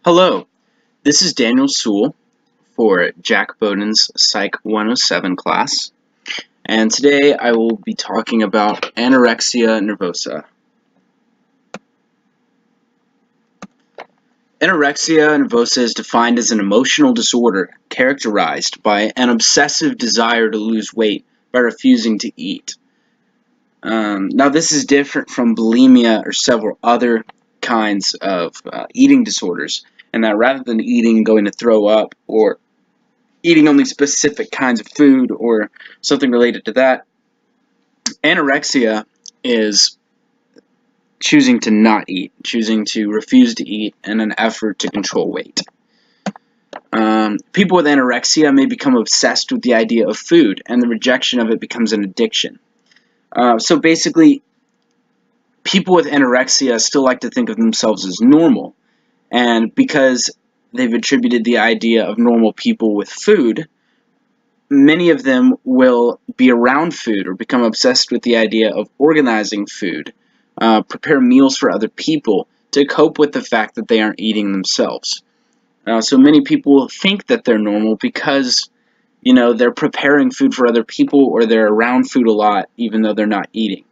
Hello, this is Daniel Sewell for Jack Bodden's Psych 107 class, and today I will be talking about anorexia nervosa. Anorexia nervosa is defined as an emotional disorder characterized by an obsessive desire to lose weight by refusing to eat. Now, this is different from bulimia or several other kinds of eating disorders, and that rather than eating, going to throw up, or eating only specific kinds of food or something related to that, anorexia is choosing to not eat, choosing to refuse to eat in an effort to control weight. People with anorexia may become obsessed with the idea of food, and the rejection of it becomes an addiction. So basically, people with anorexia still like to think of themselves as normal, and because they've attributed the idea of normal people with food, many of them will be around food or become obsessed with the idea of organizing food, prepare meals for other people to cope with the fact that they aren't eating themselves. So many people think that they're normal because, they're preparing food for other people or they're around food a lot even though they're not eating.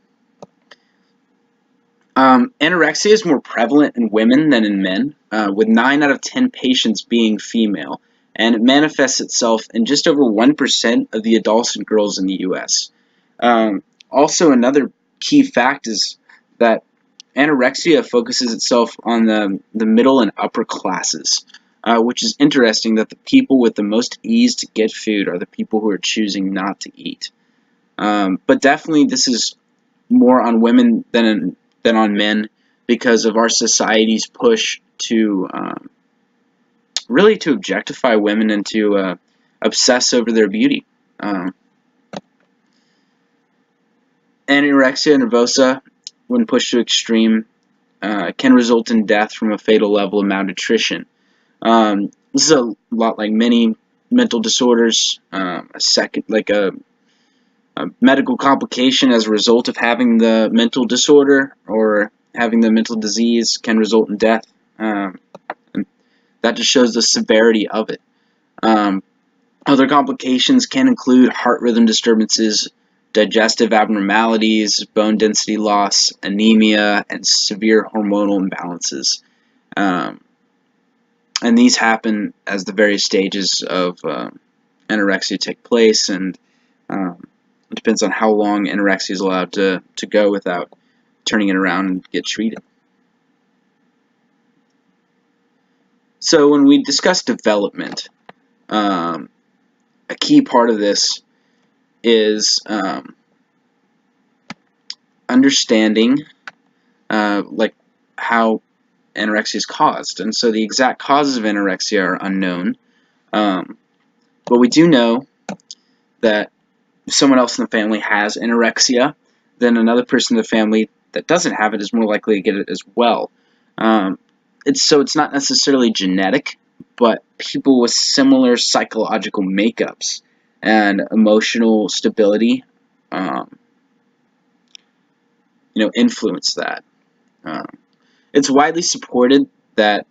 Anorexia is more prevalent in women than in men, with 9 out of 10 patients being female, and it manifests itself in just over 1% of the adults and girls in the U.S. Also, another key fact is that anorexia focuses itself on the middle and upper classes, which is interesting that the people with the most ease to get food are the people who are choosing not to eat. But definitely this is more on women than on men because of our society's push to really to objectify women and to obsess over their beauty. Anorexia nervosa, when pushed to extreme, can result in death from a fatal level of malnutrition. This is a lot like many mental disorders. A medical complication as a result of having the mental disorder or having the mental disease can result in death. And that just shows the severity of it. Other complications can include heart rhythm disturbances, digestive abnormalities, bone density loss, anemia, and severe hormonal imbalances. And these happen as the various stages of anorexia take place, and it depends on how long anorexia is allowed to go without turning it around and get treated. So when we discuss development, a key part of this is understanding like how anorexia is caused. And so the exact causes of anorexia are unknown, but we do know that if someone else in the family has anorexia, then another person in the family that doesn't have it is more likely to get it as well. It's not necessarily genetic, but people with similar psychological makeups and emotional stability, influence that. It's widely supported that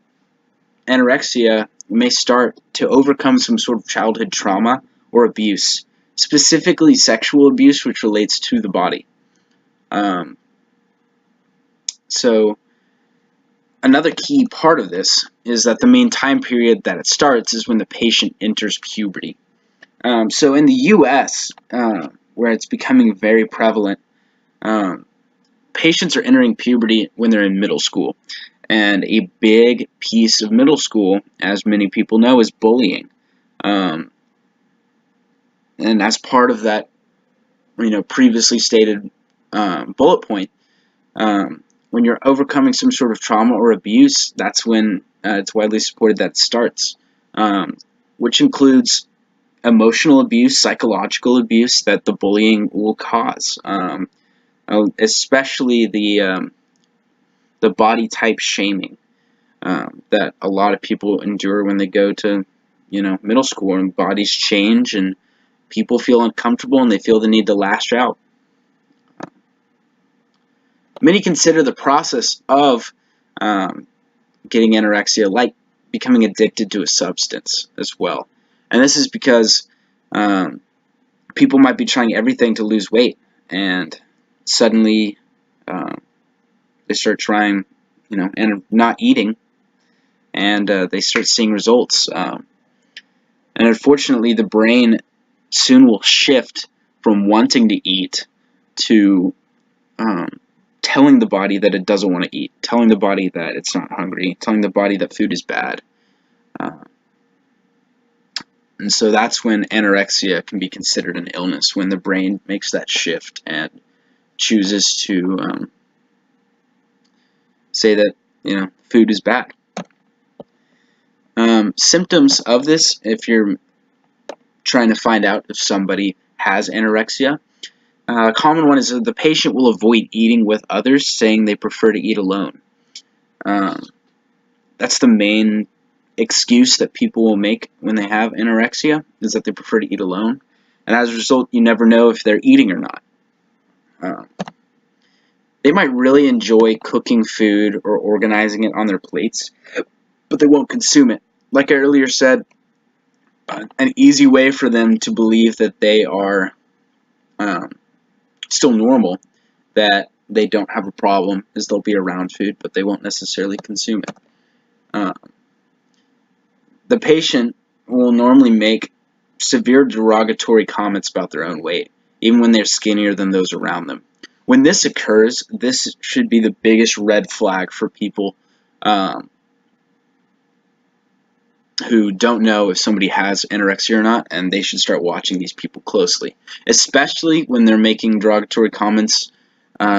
anorexia may start to overcome some sort of childhood trauma or abuse, specifically sexual abuse, which relates to the body. So another key part of this is that the main time period that it starts is when the patient enters puberty. So in the U.S., where it's becoming very prevalent, patients are entering puberty when they're in middle school. And a big piece of middle school, as many people know, is bullying. And as part of that, previously stated bullet point, when you're overcoming some sort of trauma or abuse, that's when it's widely supported that starts, which includes emotional abuse, psychological abuse that the bullying will cause, especially the body type shaming that a lot of people endure when they go to middle school, and bodies change and people feel uncomfortable and they feel the need to lash out. Many consider the process of getting anorexia like becoming addicted to a substance as well. And this is because people might be trying everything to lose weight, and suddenly they start trying, and not eating, and they start seeing results. And unfortunately, the brain soon will shift from wanting to eat to telling the body that it doesn't want to eat, telling the body that it's not hungry, telling the body that food is bad. And so that's when anorexia can be considered an illness, when the brain makes that shift and chooses to say that, food is bad. Symptoms of this, if you're trying to find out if somebody has anorexia, a common one is that the patient will avoid eating with others, saying they prefer to eat alone. That's the main excuse that people will make when they have anorexia, is that they prefer to eat alone. And as a result, you never know if they're eating or not. They might really enjoy cooking food or organizing it on their plates, but they won't consume it. Like I earlier said, an easy way for them to believe that they are still normal, that they don't have a problem, is they'll be around food, but they won't necessarily consume it. The patient will normally make severe derogatory comments about their own weight, even when they're skinnier than those around them. When this occurs, this should be the biggest red flag for people who don't know if somebody has anorexia or not, and they should start watching these people closely, especially when they're making derogatory comments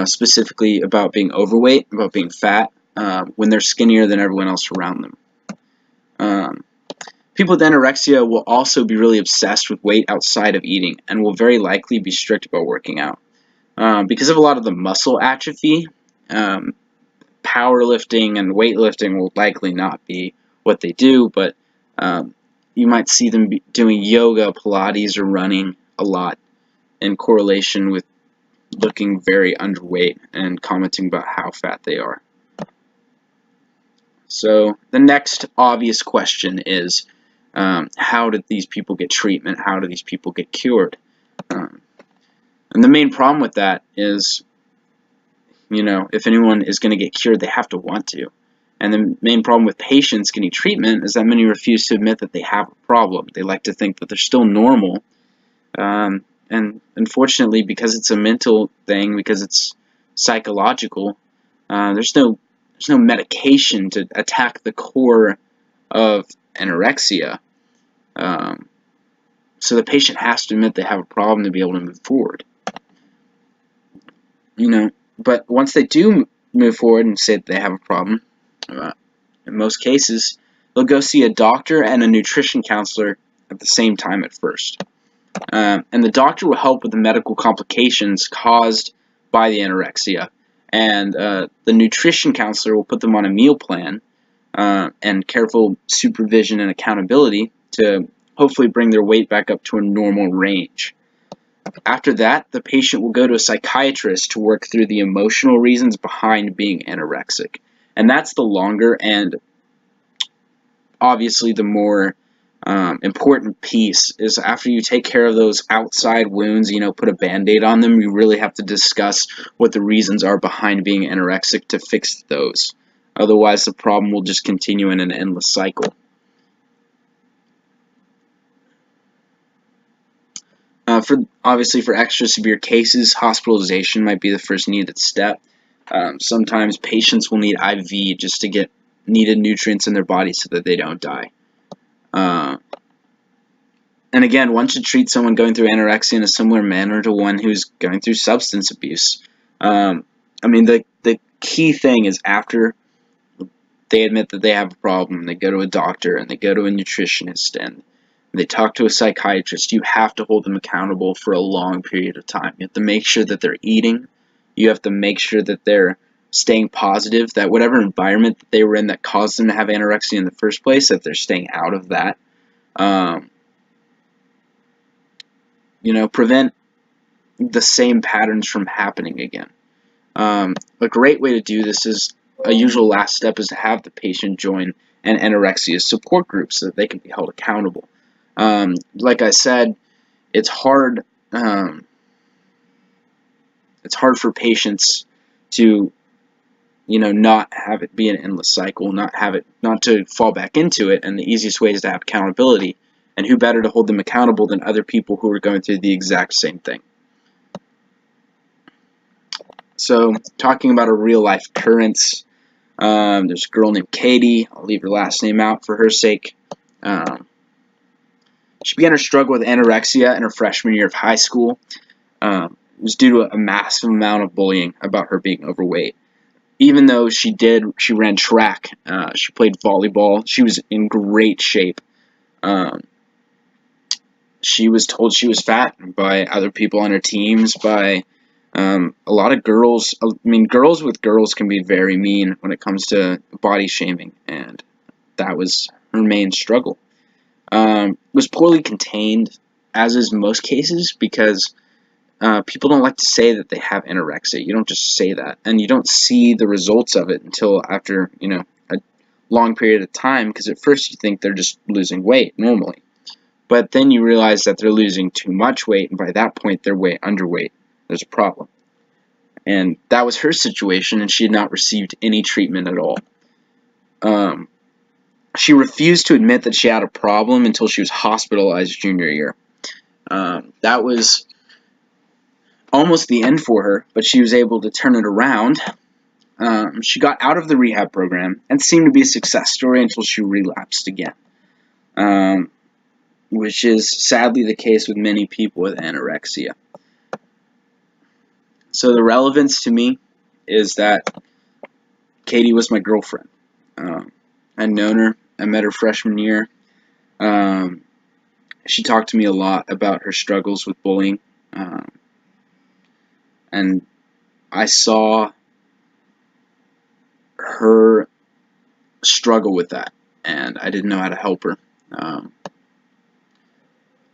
specifically about being overweight, about being fat, when they're skinnier than everyone else around them. People with anorexia will also be really obsessed with weight outside of eating, and will very likely be strict about working out. Because of a lot of the muscle atrophy, powerlifting and weightlifting will likely not be what they do, but you might see them doing yoga, Pilates, or running a lot in correlation with looking very underweight and commenting about how fat they are. So the next obvious question is, how did these people get treatment? How do these people get cured? And the main problem with that is, if anyone is going to get cured, they have to want to. And the main problem with patients getting treatment is that many refuse to admit that they have a problem. They like to think that they're still normal. And unfortunately, because it's a mental thing, because it's psychological, there's no medication to attack the core of anorexia. So the patient has to admit they have a problem to be able to move forward. But once they do move forward and say that they have a problem, in most cases, they'll go see a doctor and a nutrition counselor at the same time at first. And the doctor will help with the medical complications caused by the anorexia. And the nutrition counselor will put them on a meal plan and careful supervision and accountability to hopefully bring their weight back up to a normal range. After that, the patient will go to a psychiatrist to work through the emotional reasons behind being anorexic. And that's the longer and obviously the more important piece, is after you take care of those outside wounds, put a band-aid on them, you really have to discuss what the reasons are behind being anorexic to fix those. Otherwise, the problem will just continue in an endless cycle. Obviously, for extra severe cases, hospitalization might be the first needed step. Sometimes patients will need IV just to get needed nutrients in their body so that they don't die. And again, one should treat someone going through anorexia in a similar manner to one who's going through substance abuse. The key thing is, after they admit that they have a problem, they go to a doctor and they go to a nutritionist and they talk to a psychiatrist, you have to hold them accountable for a long period of time. You have to make sure that they're eating. You have to make sure that they're staying positive, that whatever environment that they were in that caused them to have anorexia in the first place, that they're staying out of that. Prevent the same patterns from happening again. A great way to do this is, a usual last step is to have the patient join and anorexia support groups so that they can be held accountable. Like I said, it's hard. It's hard for patients to, not have it be an endless cycle, not to fall back into it. And the easiest way is to have accountability. And who better to hold them accountable than other people who are going through the exact same thing? So, talking about a real life occurrence, there's a girl named Katie. I'll leave her last name out for her sake. She began her struggle with anorexia in her freshman year of high school. It was due to a massive amount of bullying about her being overweight. Even though she ran track, she played volleyball, she was in great shape. She was told she was fat by other people on her teams, by a lot of girls. I mean, girls with girls can be very mean when it comes to body shaming, and that was her main struggle. It was poorly contained, as is most cases, because people don't like to say that they have anorexia. You don't just say that, and you don't see the results of it until after, a long period of time, because at first you think they're just losing weight normally. But then you realize that they're losing too much weight, and by that point they're way underweight. There's a problem. And that was her situation, and she had not received any treatment at all. She refused to admit that she had a problem until she was hospitalized junior year. That was almost the end for her, but she was able to turn it around. She got out of the rehab program and seemed to be a success story until she relapsed again, which is sadly the case with many people with anorexia. So the relevance to me is that Katie was my girlfriend. I'd known her. I met her freshman year. She talked to me a lot about her struggles with bullying. And I saw her struggle with that, and I didn't know how to help her.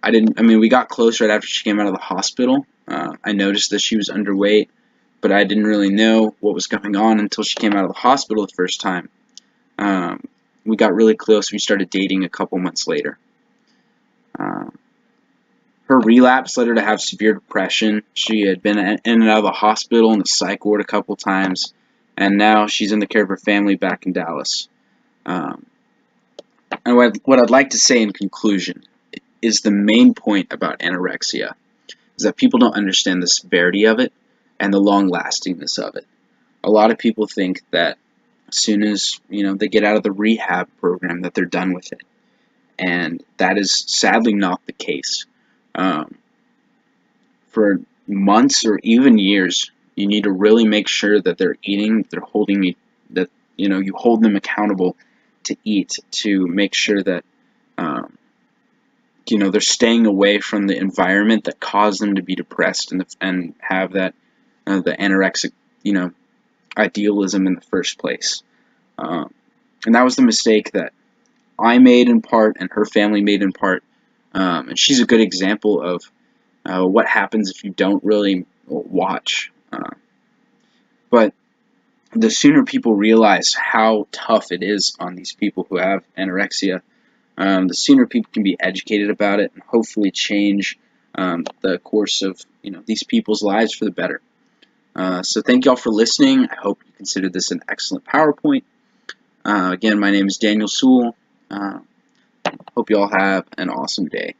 We got close right after she came out of the hospital. I noticed that she was underweight, but I didn't really know what was going on until she came out of the hospital the first time. We got really close. We started dating a couple months later. Her relapse led her to have severe depression. She had been in and out of the hospital and the psych ward a couple times, and now she's in the care of her family back in Dallas. And what I'd like to say in conclusion is the main point about anorexia is that people don't understand the severity of it and the long-lastingness of it. A lot of people think that as soon as they get out of the rehab program that they're done with it, and that is sadly not the case. For months or even years, you need to really make sure that they're eating, they're holding that you hold them accountable to eat, to make sure that they're staying away from the environment that caused them to be depressed and have that the anorexic idealism in the first place. And that was the mistake that I made in part and her family made in part. And she's a good example of what happens if you don't really watch. But the sooner people realize how tough it is on these people who have anorexia, the sooner people can be educated about it and hopefully change the course of these people's lives for the better. So thank you all for listening. I hope you considered this an excellent PowerPoint. Again, my name is Daniel Sewell. Hope you all have an awesome day.